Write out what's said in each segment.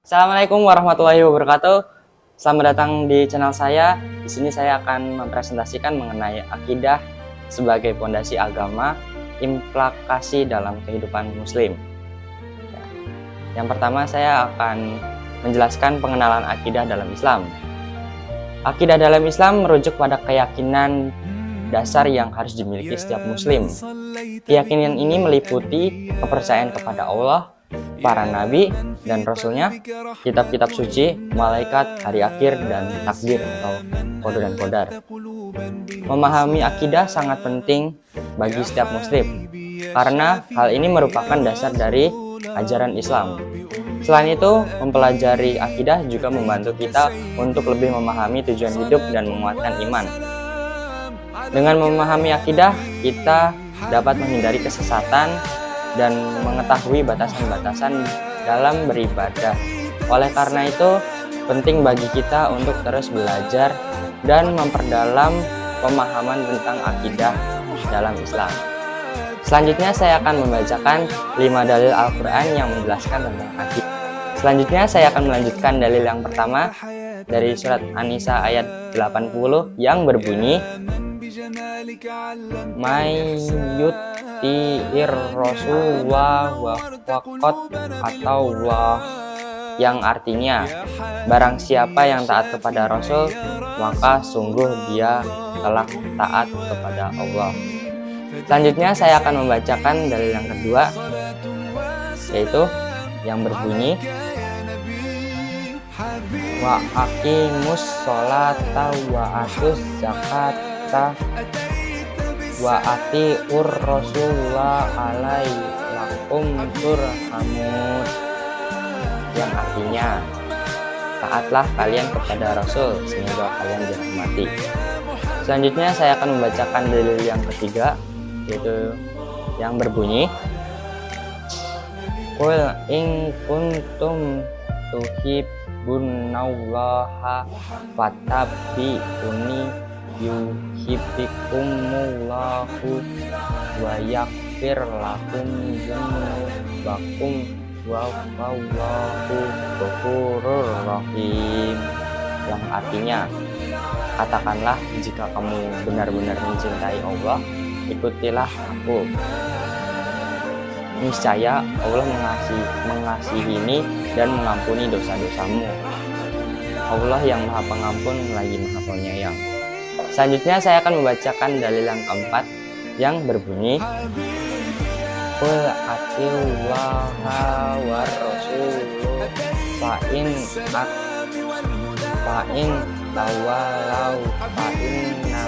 Assalamualaikum warahmatullahi wabarakatuh. Selamat datang di channel saya. Di sini saya akan mempresentasikan mengenai akidah sebagai fondasi agama, implikasi dalam kehidupan muslim. Yang pertama saya akan menjelaskan pengenalan akidah dalam Islam. Akidah dalam Islam merujuk pada keyakinan dasar yang harus dimiliki setiap muslim. Keyakinan ini meliputi kepercayaan kepada Allah, para nabi dan rasulnya, kitab-kitab suci, malaikat, hari akhir, dan takdir atau qada dan qadar. Memahami akidah sangat penting bagi setiap muslim karena hal ini merupakan dasar dari ajaran Islam. Selain itu, mempelajari akidah juga membantu kita untuk lebih memahami tujuan hidup dan menguatkan iman. Dengan memahami akidah, kita dapat menghindari kesesatan dan mengetahui batasan-batasan dalam beribadah. Oleh karena itu, penting bagi kita untuk terus belajar dan memperdalam pemahaman tentang akidah dalam Islam. Selanjutnya saya akan membacakan 5 dalil Al-Quran yang menjelaskan tentang akidah. Selanjutnya saya akan melanjutkan dalil yang pertama dari surat An-Nisa ayat 80 yang berbunyi, Mayyuti'ir Rasulullah wa waqat atau wah, yang artinya barang siapa yang taat kepada Rasul maka sungguh dia telah taat kepada Allah. Selanjutnya saya akan membacakan dalil yang kedua, yaitu yang berbunyi, wa aqimus sholata wa atuz zakata wa atiur rasulullah alaikum turhamud, yang artinya taatlah kalian kepada Rasul semoga kalian dirahmati. Selanjutnya saya akan membacakan dalil yang ketiga, yaitu yang berbunyi, qul in kuntum tuhibbunallaha fattabi'uni yuhibbukumullahu wa yaghfir lakum dzunubakum wallahu ghafurur rahim, yang artinya katakanlah jika kamu benar-benar mencintai Allah, ikutilah aku. Niscaya Allah mengasihi dan mengampuni dosa-dosamu. Allah yang Maha Pengampun lagi Maha Penyayang. Selanjutnya saya akan membacakan dalil yang keempat yang berbunyi, qul atiullaha war rasul fa'in tawalau fa'inna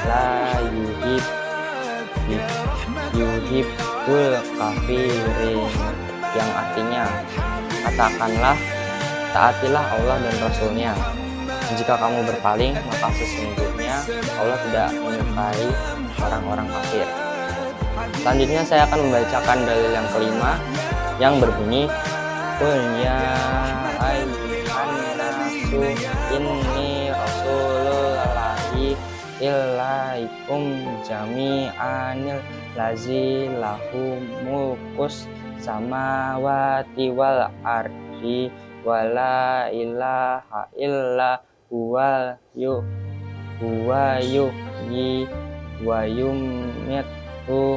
la yuhibbul kafirin, yang artinya katakanlah taatilah Allah dan Rasulnya. Jika kamu berpaling maka sesungguhnya Allah tidak menyukai orang-orang kafir. Selanjutnya saya akan membacakan dalil yang kelima yang berbunyi, qul ya ayyuhan nasu inni rasulullahi ilaikum jami'anil lazi lahu mulkus samawati wal ardi wala ilaha illa huwa yuhyi wa yumiitu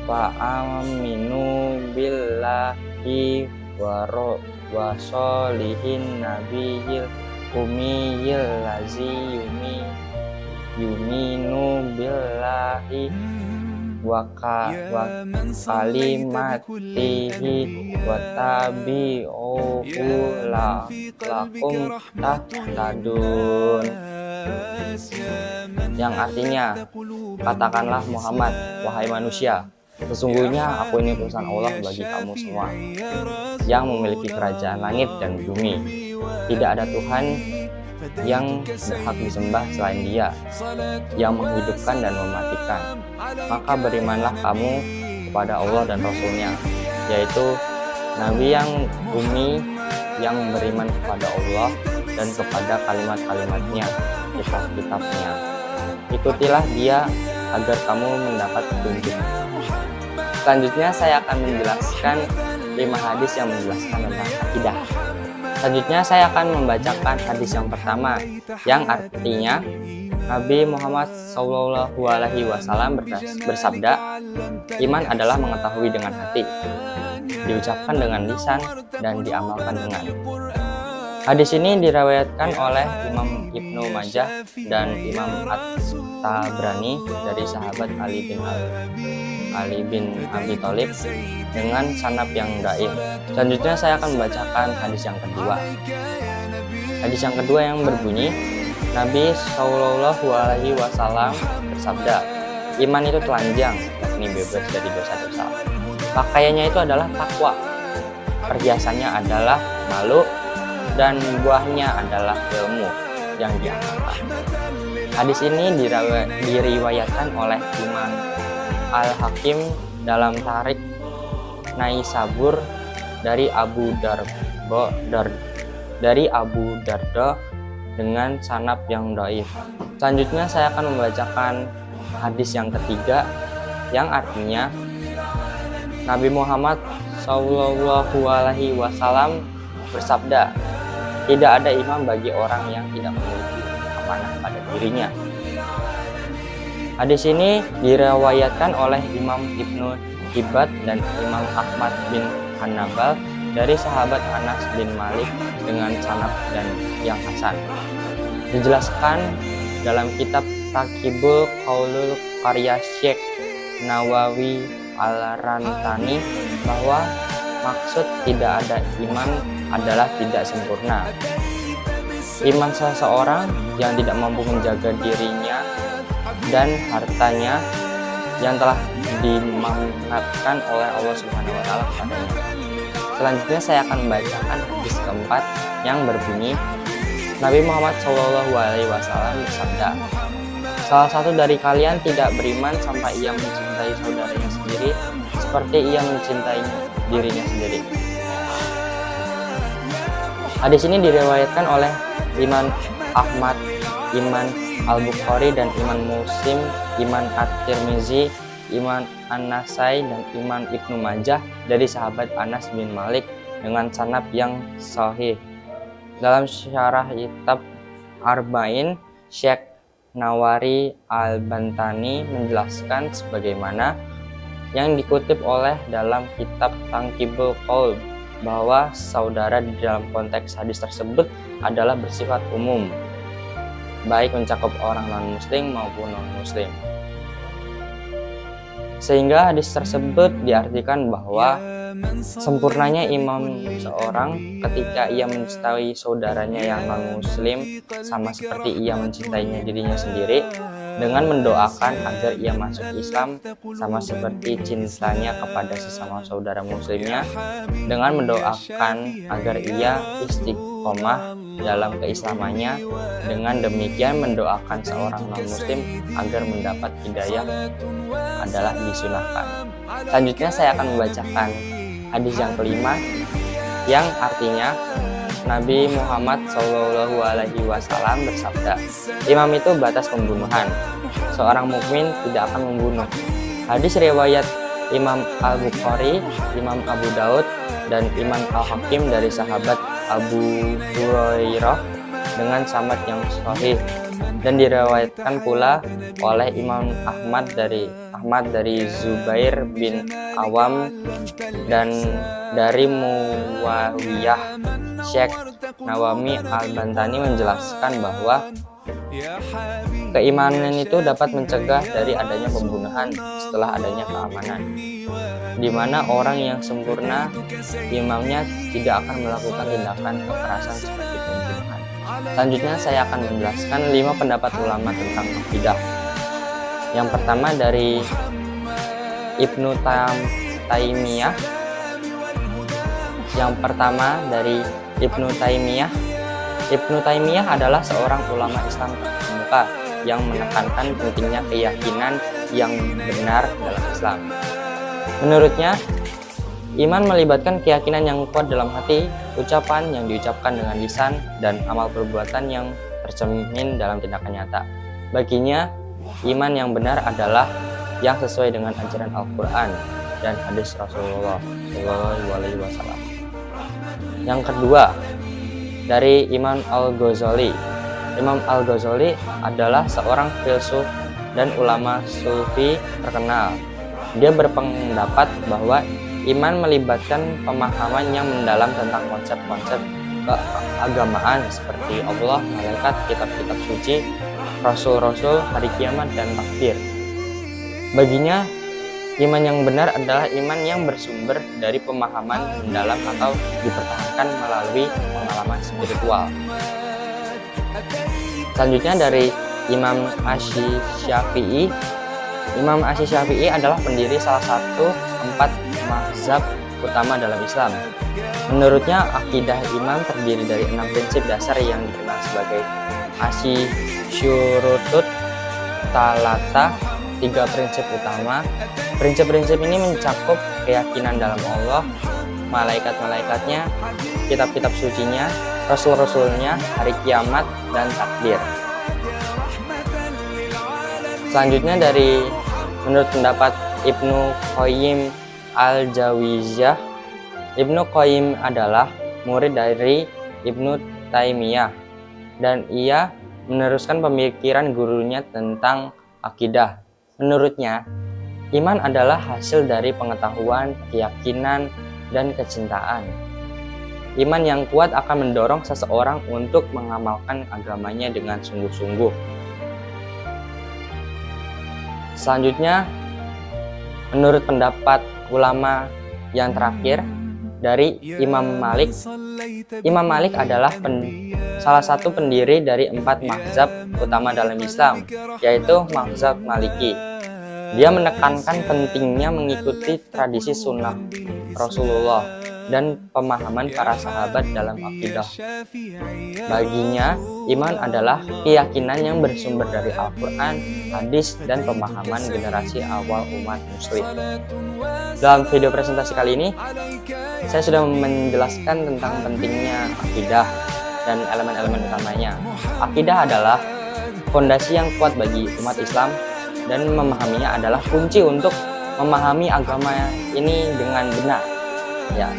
fa aminu billahi wa sholihin nabiyil umiyil lazi yuminu billahi wa kalimatihi wa tabi'uhu lakum tahtadun, yang artinya katakanlah Muhammad, wahai manusia, sesungguhnya aku ini utusan Allah bagi kamu semua yang memiliki kerajaan langit dan bumi. Tidak ada Tuhan yang berhak disembah selain Dia, yang menghidupkan dan mematikan. Maka berimanlah kamu kepada Allah dan Rasulnya, yaitu Nabi yang umi yang beriman kepada Allah dan kepada kalimat-kalimatnya, kitab-kitabnya. Ikutilah Dia agar kamu mendapat petunjuk. Selanjutnya saya akan menjelaskan 5 hadis yang menjelaskan tentang akidah. Selanjutnya saya akan membacakan hadis yang pertama, yang artinya Nabi Muhammad SAW bersabda, iman adalah mengetahui dengan hati, diucapkan dengan lisan, dan diamalkan dengan. Hadis ini diriwayatkan oleh Imam Ibnu Majah dan Imam At-Tabrani dari sahabat Ali bin Abi Thalib dengan sanad yang dhaif. Selanjutnya saya akan membacakan hadis yang kedua. Hadis yang kedua yang berbunyi, Nabi SAW bersabda, iman itu telanjang, yakni bebas dari dosa-dosa. Pakaiannya itu adalah takwa, perhiasannya adalah malu, dan buahnya adalah ilmu yang diamalkan. Hadis ini diriwayatkan oleh Imam Al-Hakim dalam Tarik Naisabur dari Abu Darda dengan sanad yang dhaif. Selanjutnya saya akan membacakan hadis yang ketiga, yang artinya Nabi Muhammad SAW bersabda, tidak ada imam bagi orang yang tidak memiliki amanah pada dirinya. Hadis ini diriwayatkan oleh Imam Ibnu Hibban dan Imam Ahmad bin Hanbal dari sahabat Anas bin Malik dengan sanad dan yang hasan. Dijelaskan dalam kitab Taqribul Qaulul karya Syekh Nawawi Al-Rantani bahwa maksud tidak ada iman adalah tidak sempurna. Iman seseorang yang tidak mampu menjaga dirinya dan hartanya yang telah dimanatkan oleh Allah Subhanahu wa taala kepadanya. Selanjutnya saya akan membacakan hadis keempat yang berbunyi, Nabi Muhammad SAW bersabda, salah satu dari kalian tidak beriman sampai ia mencintai saudaranya sendiri seperti ia mencintai dirinya sendiri. Hadis ini diriwayatkan oleh Imam Ahmad, Imam Al-Bukhari dan Imam Muslim, Imam At-Tirmizi, Imam An-Nasai dan Imam Ibnu Majah dari sahabat Anas bin Malik dengan sanad yang sahih. Dalam syarah kitab Arba'in, Syekh Nawari Al-Bantani menjelaskan sebagaimana yang dikutip oleh dalam kitab Taqribul Qaul bahwa saudara di dalam konteks hadis tersebut adalah bersifat umum, baik mencakup orang non-muslim maupun non-muslim. Sehingga hadis tersebut diartikan bahwa sempurnanya imam seorang ketika ia mencintai saudaranya yang non-muslim sama seperti ia mencintainya dirinya sendiri, dengan mendoakan agar ia masuk Islam sama seperti cintanya kepada sesama saudara muslimnya, dengan mendoakan agar ia istiqomah dalam keislamannya, dengan demikian mendoakan seorang non-muslim agar mendapat hidayah adalah disunahkan. Selanjutnya saya akan membacakan hadis yang kelima, yang artinya Nabi Muhammad SAW bersabda, imam itu batas pembunuhan. Seorang mukmin tidak akan membunuh. Hadis riwayat Imam Al-Bukhari, Imam Abu Daud, dan Imam Al-Hakim dari sahabat Abu Hurairah dengan sanad yang sahih, dan diriwayatkan pula oleh Imam Ahmad dari Zubair bin Awam dan dari Muawiyah. Syekh Nawawi Al-Bantani menjelaskan bahwa keimanan itu dapat mencegah dari adanya pembunuhan setelah adanya keamanan, di mana orang yang sempurna imamnya tidak akan melakukan tindakan kekerasan seperti pembunuhan. Selanjutnya saya akan menjelaskan 5 pendapat ulama tentang akidah. Yang pertama dari Ibnu Taimiyah. Yang pertama dari Ibnu Taimiyah. Ibnu Taimiyah adalah seorang ulama Islam terkemuka yang menekankan pentingnya keyakinan yang benar dalam Islam. Menurutnya, iman melibatkan keyakinan yang kuat dalam hati, ucapan yang diucapkan dengan lisan, dan amal perbuatan yang tercermin dalam tindakan nyata. Baginya, iman yang benar adalah yang sesuai dengan ajaran Al-Quran, dan hadis Rasulullah Shallallahu Alaihi Wasallam. Yang kedua, dari Imam Al-Ghazali. Imam Al-Ghazali adalah seorang filsuf dan ulama sufi terkenal. Dia berpendapat bahwa iman melibatkan pemahaman yang mendalam tentang konsep-konsep keagamaan seperti Allah, malaikat, kitab-kitab suci, rasul-rasul, hari kiamat, dan takdir. Baginya, iman yang benar adalah iman yang bersumber dari pemahaman mendalam atau dipertahankan melalui pengalaman spiritual. Selanjutnya dari Imam Asy-Syafi'i. Imam Asy-Syafi'i adalah pendiri salah satu 4 mazhab utama dalam Islam. Menurutnya, akidah imam terdiri dari 6 prinsip dasar yang dikenal sebagai Asy-Syurutut Thalatha, 3 prinsip utama. Prinsip-prinsip ini mencakup keyakinan dalam Allah, malaikat-malaikatnya, kitab-kitab sucinya, rasul-rasulnya, hari kiamat, dan takdir. Selanjutnya dari menurut pendapat Ibnu Qayyim Al-Jawziyah. Ibnu Qayyim adalah murid dari Ibnu Taimiyah dan ia meneruskan pemikiran gurunya tentang akidah. Menurutnya, iman adalah hasil dari pengetahuan, keyakinan, dan kecintaan. Iman yang kuat akan mendorong seseorang untuk mengamalkan agamanya dengan sungguh-sungguh. Selanjutnya, menurut pendapat ulama yang terakhir dari Imam Malik. Imam Malik adalah salah satu pendiri dari 4 mazhab utama dalam Islam, yaitu mazhab Maliki. Dia menekankan pentingnya mengikuti tradisi sunnah Rasulullah dan pemahaman para sahabat dalam akidah. Baginya, iman adalah keyakinan yang bersumber dari Al-Quran, hadis, dan pemahaman generasi awal umat muslim. Dalam video presentasi kali ini, saya sudah menjelaskan tentang pentingnya akidah dan elemen-elemen utamanya. Akidah adalah fondasi yang kuat bagi umat Islam dan memahaminya adalah kunci untuk memahami agama ini dengan benar. Ya,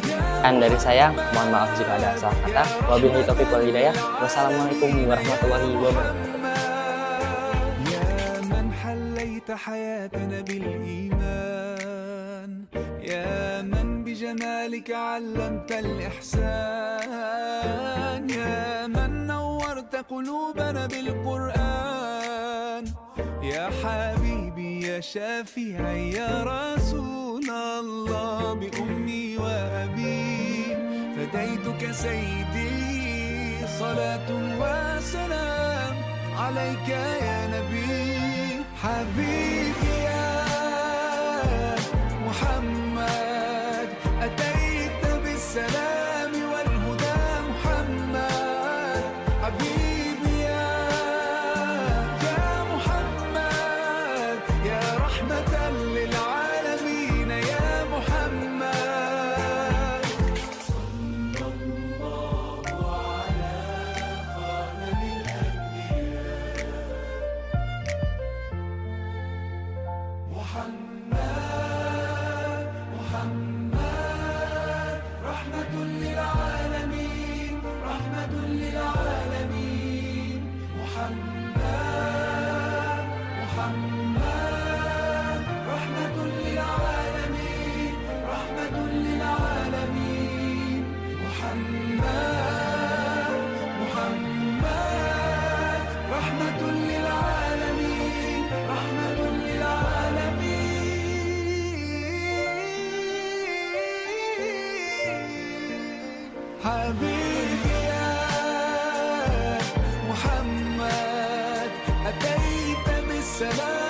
dan dari saya, mohon maaf jika ada salah kata. Wabillahi taufiq wal hidayah. Wassalamualaikum warahmatullahi wabarakatuh. يا من بجمالك علمت الإحسان يا من نورت قلوبنا بالقرآن يا حبيبي يا شافعي يا رسول الله بأمي وأبي فديتك سيدي صلاة وسلام عليك يا نبي حبيبي يا محمد أتيت بالسلام والهدى محمد حبيبي يا محمد يا رحمة للعالمين يا محمد صلى الله على خاتم الأنبياء محمد رحمة للعالمين رحمة للعالمين محمد رحمة للعالمين رحمة للعالمين محمد رحمة للعالمين رحمة حبيبي يا محمد أتيت بالسلام